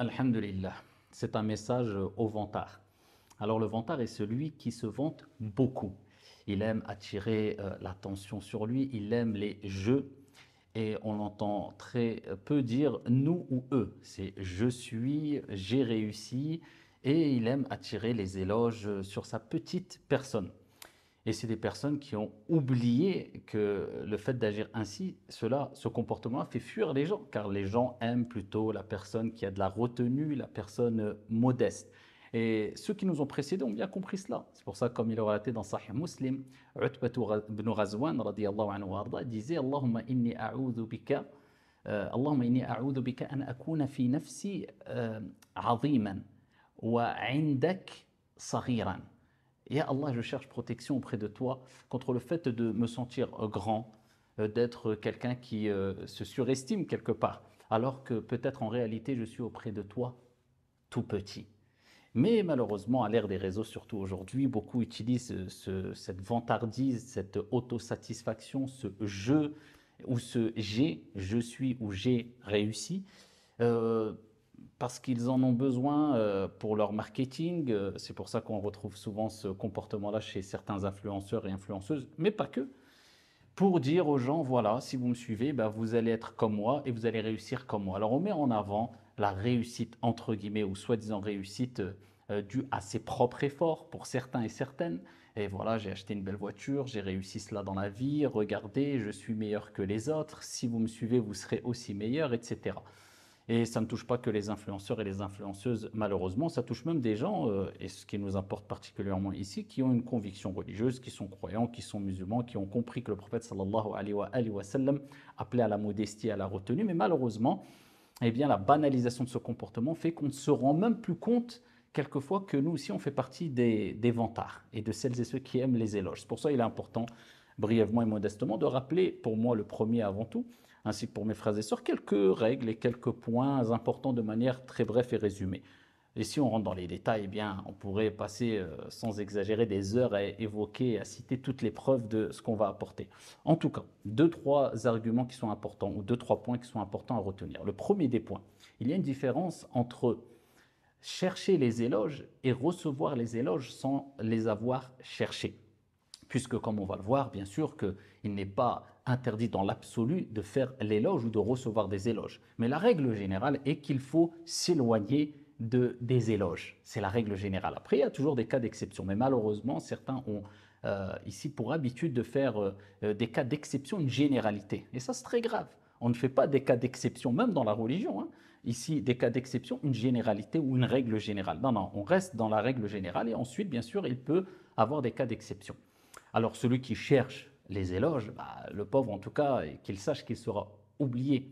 Alhamdulillah, c'est un message au vantard. Alors le vantard est celui qui se vante beaucoup. Il aime attirer l'attention sur lui, il aime les jeux et on entend très peu dire nous ou eux. C'est je suis, j'ai réussi et il aime attirer les éloges sur sa petite personne. Et c'est des personnes qui ont oublié que le fait d'agir ainsi, ce comportement fait fuir les gens, car les gens aiment plutôt la personne qui a de la retenue, la personne modeste. Et ceux qui nous ont précédés ont bien compris cela. C'est pour ça, comme il est relaté dans Sahih Muslim, Utbatu ibn Ghazwan radiyallahu anhu warda, disait Allahumma inni a'udhu bika an akuna fi nafsi 'aziman wa 'indak saghiran. Ya Allah, je cherche protection auprès de toi contre le fait de me sentir grand, d'être quelqu'un qui se surestime quelque part, alors que peut-être en réalité je suis auprès de toi tout petit. Mais malheureusement, à l'ère des réseaux, surtout aujourd'hui, beaucoup utilisent cette vantardise, cette autosatisfaction, ce je ou ce j'ai, je suis ou j'ai réussi, euh, parce qu'ils en ont besoin pour leur marketing. C'est pour ça qu'on retrouve souvent ce comportement-là chez certains influenceurs et influenceuses, mais pas que. Pour dire aux gens, voilà, si vous me suivez, ben, vous allez être comme moi et vous allez réussir comme moi. Alors on met en avant la réussite, entre guillemets, ou soi-disant réussite due à ses propres efforts pour certains et certaines. Et voilà, j'ai acheté une belle voiture, j'ai réussi cela dans la vie, regardez, je suis meilleur que les autres, si vous me suivez, vous serez aussi meilleur, etc. Et ça ne touche pas que les influenceurs et les influenceuses, malheureusement, ça touche même des gens, et ce qui nous importe particulièrement ici, qui ont une conviction religieuse, qui sont croyants, qui sont musulmans, qui ont compris que le prophète sallallahu alayhi wa sallam appelait à la modestie, à la retenue, mais malheureusement, eh bien, la banalisation de ce comportement fait qu'on ne se rend même plus compte quelquefois que nous aussi on fait partie des vantards et de celles et ceux qui aiment les éloges. C'est pour ça qu'il est important, brièvement et modestement, de rappeler, pour moi le premier avant tout, ainsi que pour mes frères et sœurs, quelques règles et quelques points importants de manière très brève et résumée. Et si on rentre dans les détails, eh bien, on pourrait passer, sans exagérer, des heures à évoquer, à citer toutes les preuves de ce qu'on va apporter. En tout cas, deux, trois arguments qui sont importants, ou deux, trois points qui sont importants à retenir. Le premier des points, il y a une différence entre chercher les éloges et recevoir les éloges sans les avoir cherchés. Puisque, comme on va le voir, bien sûr qu'il n'est pas interdit dans l'absolu de faire l'éloge ou de recevoir des éloges. Mais la règle générale est qu'il faut s'éloigner des éloges. C'est la règle générale. Après, il y a toujours des cas d'exception. Mais malheureusement, certains ont ici pour habitude de faire des cas d'exception une généralité. Et ça, c'est très grave. On ne fait pas des cas d'exception, même dans la religion. Hein. Ici, des cas d'exception, une généralité ou une règle générale. Non, non, on reste dans la règle générale et ensuite, bien sûr, il peut avoir des cas d'exception. Alors celui qui cherche les éloges, bah, le pauvre en tout cas, qu'il sache qu'il sera oublié.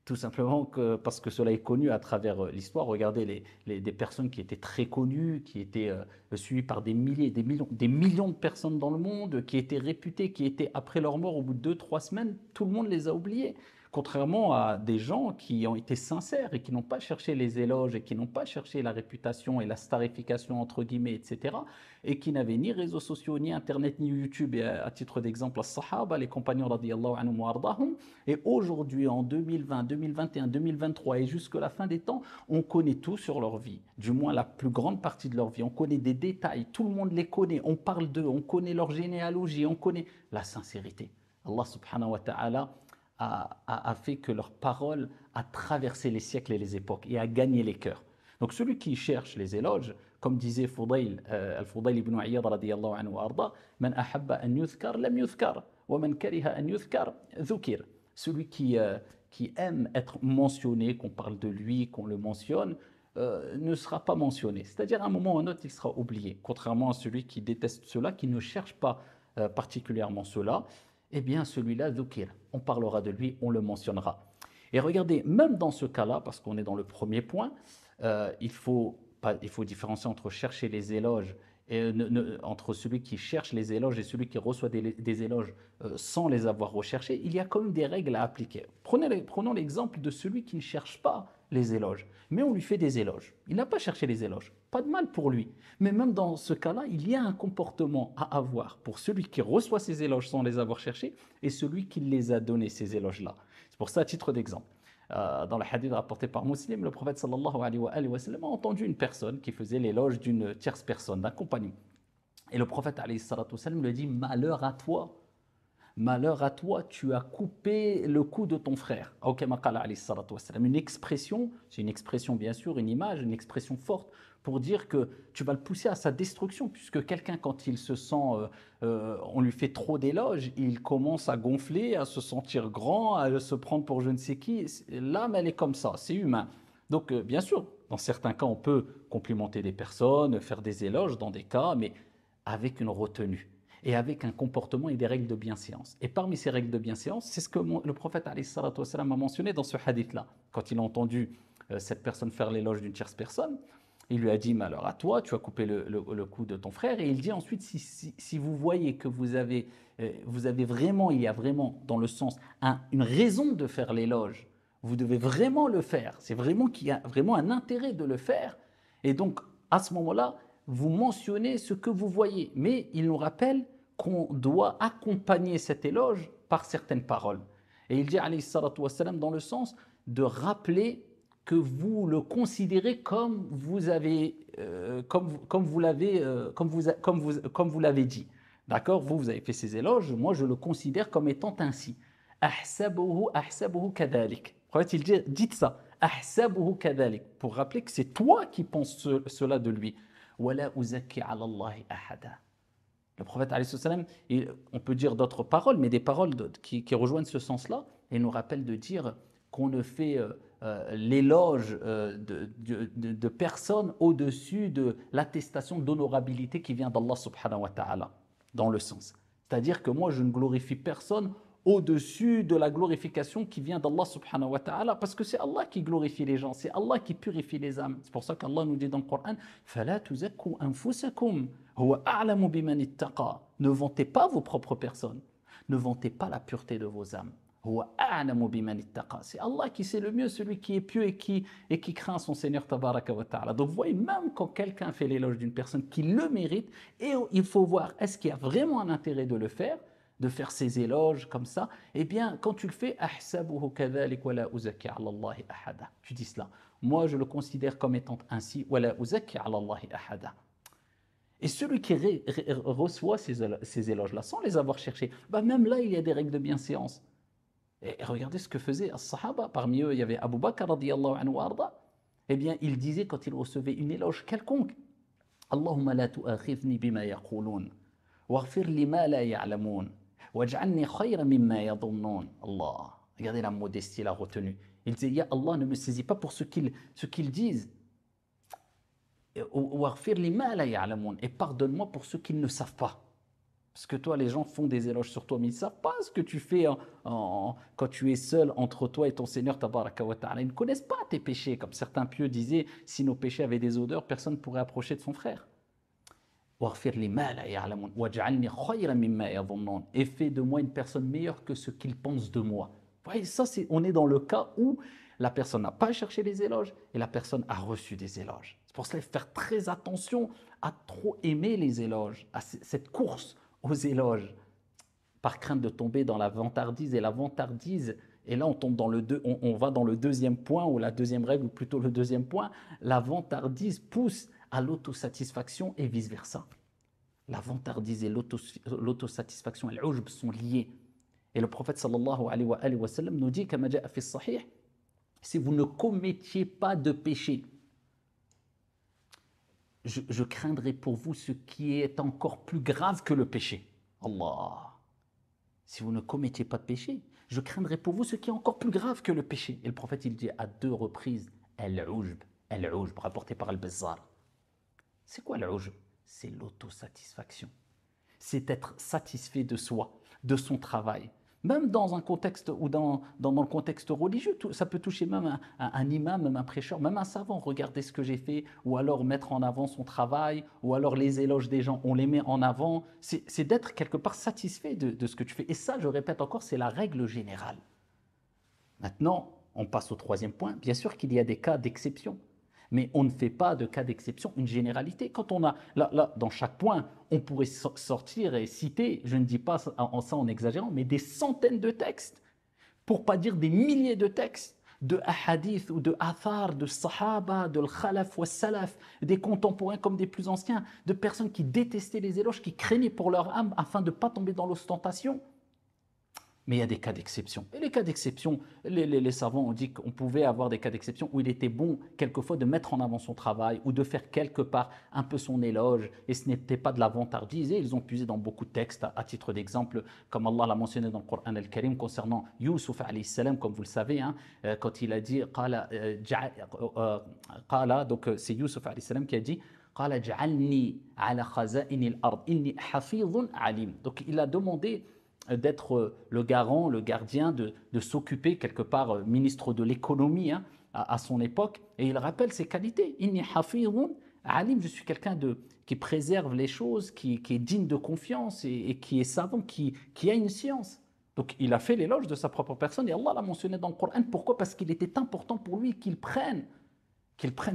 Tout simplement parce que cela est connu à travers l'histoire. Regardez des personnes qui étaient très connues, qui étaient suivies par des milliers, des millions de personnes dans le monde, qui étaient réputées, qui étaient après leur mort au bout de 2, 3 semaines, tout le monde les a oubliés. Contrairement à des gens qui ont été sincères et qui n'ont pas cherché les éloges et qui n'ont pas cherché la réputation et la starification entre guillemets, etc. Et qui n'avaient ni réseaux sociaux, ni Internet, ni YouTube. Et à titre d'exemple, les Sahaba, les compagnons radiallahu anhum wa ardahum. Et aujourd'hui, en 2020, 2021, 2023 et jusqu'à la fin des temps, on connaît tout sur leur vie. Du moins la plus grande partie de leur vie. On connaît des détails, tout le monde les connaît. On parle d'eux, on connaît leur généalogie, on connaît la sincérité. Allah subhanahu wa ta'ala a fait que leur parole a traversé les siècles et les époques et a gagné les cœurs. Donc celui qui cherche les éloges, comme disait Al-Fudayl ibn Iyad radiyallahu anhu arda, man ahabba an yuzkar lam yuzkar, wa man kariha an yuzkar dhukir. Celui qui aime être mentionné, qu'on parle de lui, qu'on le mentionne, ne sera pas mentionné. C'est-à-dire à un moment ou à un autre, il sera oublié. Contrairement à celui qui déteste cela, qui ne cherche pas particulièrement cela, eh bien celui-là, dhukir, on parlera de lui, on le mentionnera. Et regardez, même dans ce cas-là, parce qu'on est dans le premier point, il faut différencier entre chercher les éloges et entre celui qui cherche les éloges et celui qui reçoit des éloges sans les avoir recherchés. Il y a quand même des règles à appliquer. Prenons l'exemple de celui qui ne cherche pas les éloges, mais on lui fait des éloges. Il n'a pas cherché les éloges, pas de mal pour lui. Mais même dans ce cas-là, il y a un comportement à avoir pour celui qui reçoit ces éloges sans les avoir cherchés et celui qui les a donnés, ces éloges-là. C'est pour ça, à titre d'exemple. Dans le hadith rapporté par Muslim, le prophète sallallahu alayhi wa sallam a entendu une personne qui faisait l'éloge d'une tierce personne, d'un compagnon. Et le prophète alayhi salatu wa sallam lui dit: malheur à toi, malheur à toi, tu as coupé le cou de ton frère. Une expression, c'est une expression bien sûr, une image, une expression forte pour dire que tu vas le pousser à sa destruction, puisque quelqu'un, quand il se sent, on lui fait trop d'éloges, il commence à gonfler, à se sentir grand, à se prendre pour je ne sais qui. L'âme, elle est comme ça, c'est humain. Donc bien sûr, dans certains cas, on peut complimenter des personnes, faire des éloges dans des cas, mais avec une retenue et avec un comportement et des règles de bienséance. Et parmi ces règles de bienséance, c'est ce que le prophète alayhi salatu wa sallam a mentionné dans ce hadith-là. Quand il a entendu cette personne faire l'éloge d'une tierce personne, il lui a dit: malheur à toi, tu as coupé le cou de ton frère. Et il dit ensuite: si vous voyez que vous avez vraiment, il y a vraiment dans le sens une raison de faire l'éloge, vous devez vraiment le faire. C'est vraiment qu'il y a vraiment un intérêt de le faire. Et donc, à ce moment-là, vous mentionnez ce que vous voyez. Mais il nous rappelle qu'on doit accompagner cet éloge par certaines paroles. Et il dit, alayhi salatu wassalam, dans le sens de rappeler que vous le considérez comme vous avez, comme vous l'avez dit. D'accord, vous avez fait ces éloges, moi je le considère comme étant ainsi. Ahsabuhu kadhalik. En fait, il dit, dites ça. Ahsabuhu kadhalik. Pour rappeler que c'est toi qui penses cela de lui. Wala uzakki ala Allahi ahada. Le prophète, on peut dire d'autres paroles, mais des paroles qui rejoignent ce sens-là, et nous rappellent de dire qu'on ne fait l'éloge de personne au-dessus de l'attestation d'honorabilité qui vient d'Allah subhanahu wa ta'ala, dans le sens. C'est-à-dire que moi, je ne glorifie personne au-dessus de la glorification qui vient d'Allah subhanahu wa ta'ala, parce que c'est Allah qui glorifie les gens, c'est Allah qui purifie les âmes. C'est pour ça qu'Allah nous dit dans le Coran: فَلَا تُزَكُّوا أَنفُسَكُمْ هُوَ أَعْلَمُ بِمَنِ اتَّقَى. Ne vantez pas vos propres personnes, ne vantez pas la pureté de vos âmes. C'est Allah qui sait le mieux, celui qui est pieux et qui craint son Seigneur tabaraka wa ta'ala. Donc vous voyez, même quand quelqu'un fait l'éloge d'une personne qui le mérite, et il faut voir, est-ce qu'il y a vraiment un intérêt de le faire, de faire ces éloges comme ça? Eh bien, quand tu le fais, ahsabuhu kadhalik wa la uzakki ala Allahi ahada. Tu dis cela. Moi, je le considère comme étant ainsi, wa la uzakki ala Allahi ahada. Et celui qui reçoit ces éloges-là sans les avoir cherchés, bah même là, il y a des règles de bienséance. Et regardez ce que faisaient les Sahaba. Parmi eux, il y avait Abu Bakr radiyallahu anhu arda. Eh bien, il disait quand il recevait une éloge quelconque: Allahumma la tu'akhidhni bima yaqulun, waghfir li ma la ya'lamun, waj'alni khayran mimma yadhunnun. Allah. Regardez la modestie, la retenue. Il disait: Ya Allah, ne me saisis pas pour ce qu'ils disent. Waghfir li ma la ya'lamun. Et pardonne-moi pour ce qu'ils ne savent pas. Parce que toi, les gens font des éloges sur toi, mais ils ne savent pas ce que tu fais quand tu es seul entre toi et ton Seigneur tabaraka wa ta'ala. Ils ne connaissent pas tes péchés. Comme certains pieux disaient, si nos péchés avaient des odeurs, personne ne pourrait approcher de son frère. Et fais de moi une personne meilleure que ce qu'ils pensent de moi. Vous voyez, ça, on est dans le cas où la personne n'a pas cherché les éloges et la personne a reçu des éloges. C'est pour cela qu'il faut faire très attention à trop aimer les éloges, à cette course aux éloges, par crainte de tomber dans la vantardise. Et la vantardise, et là on tombe dans on va dans le deuxième point, ou la deuxième règle, ou plutôt le deuxième point, la vantardise pousse à l'autosatisfaction et vice-versa. La vantardise et l'autosatisfaction et l'ujb sont liés. Et le prophète sallallahu alayhi wa sallam nous dit, kama ja'a fi sahih, si vous ne commettiez pas de péché, je craindrai pour vous ce qui est encore plus grave que le péché. Allah. Si vous ne commettiez pas de péché, je craindrai pour vous ce qui est encore plus grave que le péché. Et le prophète, il dit à 2 reprises, al-ujb, rapporté par Al-Bazzar. C'est quoi l'ujb? C'est l'autosatisfaction. C'est être satisfait de soi, de son travail. Même dans un contexte ou dans le contexte religieux, ça peut toucher même un imam, même un prêcheur, même un savant. Regardez ce que j'ai fait, ou alors mettre en avant son travail, ou alors les éloges des gens, on les met en avant. C'est d'être quelque part satisfait de ce que tu fais. Et ça, je répète encore, c'est la règle générale. Maintenant, on passe au troisième point. Bien sûr qu'il y a des cas d'exception, mais on ne fait pas de cas d'exception une généralité. Quand on a, là, dans chaque point, on pourrait sortir et citer, je ne dis pas ça en exagérant, mais des centaines de textes, pour ne pas dire des milliers de textes, de hadith ou de athar, de sahaba, de khalaf ou salaf, des contemporains comme des plus anciens, de personnes qui détestaient les éloges, qui craignaient pour leur âme afin de ne pas tomber dans l'ostentation. Mais il y a des cas d'exception. Et les cas d'exception, les savants ont dit qu'on pouvait avoir des cas d'exception où il était bon quelquefois de mettre en avant son travail ou de faire quelque part un peu son éloge. Et ce n'était pas de la vantardise. Et ils ont puisé dans beaucoup de textes, à titre d'exemple, comme Allah l'a mentionné dans le Coran al-Karim concernant Youssouf alayhi salam, comme vous le savez, hein, quand il a dit, donc c'est Youssouf alayhi salam qui a dit, قال جعلني على خزائن الأرض إني حفيظ عليم. Donc il a demandé d'être le garant, le gardien, de s'occuper quelque part, ministre de l'économie hein, à son époque. Et il rappelle ses qualités. Inni hafizun alim, je suis quelqu'un qui préserve les choses, qui est digne de confiance et qui est savant, qui a une science. Donc il a fait l'éloge de sa propre personne et Allah l'a mentionné dans le Coran. Pourquoi? Parce qu'il était important pour lui qu'il prenne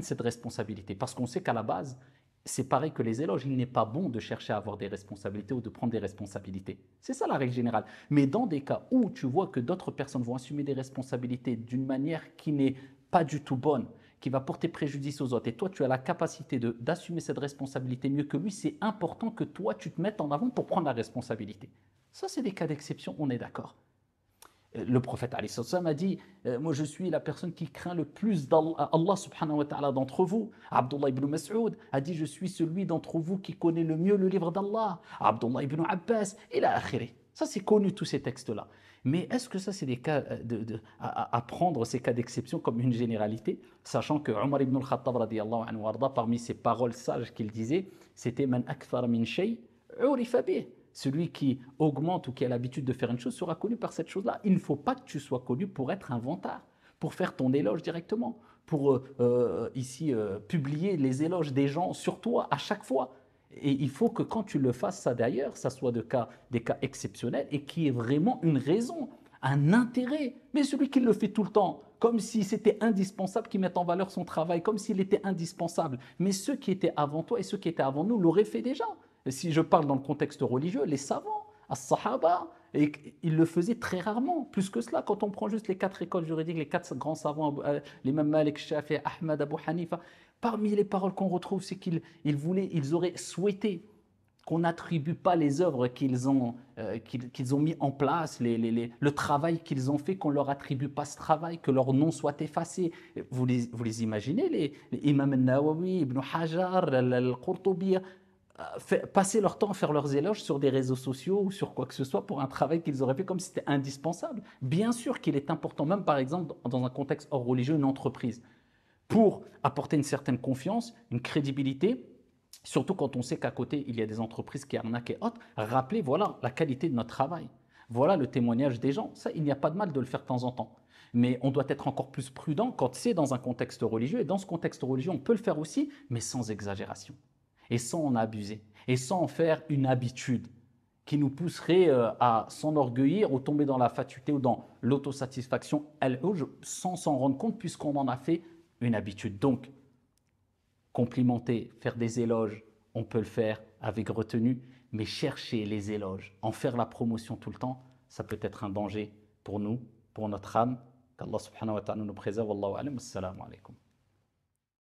cette responsabilité. Parce qu'on sait qu'à la base, c'est pareil que les éloges, il n'est pas bon de chercher à avoir des responsabilités ou de prendre des responsabilités. C'est ça la règle générale. Mais dans des cas où tu vois que d'autres personnes vont assumer des responsabilités d'une manière qui n'est pas du tout bonne, qui va porter préjudice aux autres, et toi tu as la capacité d'assumer cette responsabilité mieux que lui, c'est important que toi tu te mettes en avant pour prendre la responsabilité. Ça c'est des cas d'exception, on est d'accord. Le prophète a dit moi je suis la personne qui craint le plus d'Allah subhanahu wa ta'ala d'entre vous. Abdullah ibn Mas'ud a dit je suis celui d'entre vous qui connaît le mieux le livre d'Allah. Abdullah ibn Abbas et la akhiri. Ça c'est connu tous ces textes là. Mais est-ce que ça c'est des cas à prendre ces cas d'exception comme une généralité, sachant que Omar ibn al-Khattab radiyallahu anhu warda, parmi ses paroles sages qu'il disait, c'était man akthara min shay urifa bih. Celui qui augmente ou qui a l'habitude de faire une chose sera connu par cette chose-là. Il ne faut pas que tu sois connu pour être un vantard, pour faire ton éloge directement, pour publier les éloges des gens sur toi à chaque fois. Et il faut que quand tu le fasses, ça d'ailleurs, ça soit des cas exceptionnels et qui ait vraiment une raison, un intérêt. Mais celui qui le fait tout le temps, comme si c'était indispensable qu'il mette en valeur son travail, comme s'il était indispensable. Mais ceux qui étaient avant toi et ceux qui étaient avant nous l'auraient fait déjà. Si je parle dans le contexte religieux, les savants, as-sahaba, ils le faisaient très rarement. Plus que cela, quand on prend juste les 4 écoles juridiques, les 4 grands savants, l'imam Malik, Shafi, Ahmad, Abu Hanifa, parmi les paroles qu'on retrouve, c'est qu'ils auraient souhaité qu'on n'attribue pas les œuvres qu'ils ont mis en place, le travail qu'ils ont fait, qu'on ne leur attribue pas ce travail, que leur nom soit effacé. Vous les imaginez, les imam al-Nawawi, Ibn Hajar, al-Qurtubi, passer leur temps à faire leurs éloges sur des réseaux sociaux ou sur quoi que ce soit pour un travail qu'ils auraient fait comme si c'était indispensable. Bien sûr qu'il est important, même par exemple dans un contexte hors religieux, une entreprise, pour apporter une certaine confiance, une crédibilité, surtout quand on sait qu'à côté il y a des entreprises qui arnaquent et autres, rappeler voilà la qualité de notre travail, voilà le témoignage des gens. Ça, il n'y a pas de mal de le faire de temps en temps. Mais on doit être encore plus prudent quand c'est dans un contexte religieux. Et dans ce contexte religieux, on peut le faire aussi, mais sans exagération et sans en abuser, et sans en faire une habitude qui nous pousserait à s'enorgueillir ou tomber dans la fatuité ou dans l'autosatisfaction sans s'en rendre compte puisqu'on en a fait une habitude. Donc, complimenter, faire des éloges, on peut le faire avec retenue, mais chercher les éloges, en faire la promotion tout le temps, ça peut être un danger pour nous, pour notre âme. Qu'Allah subhanahu wa ta'ala nous préserve. Wallahu alam. Assalamu alaikum.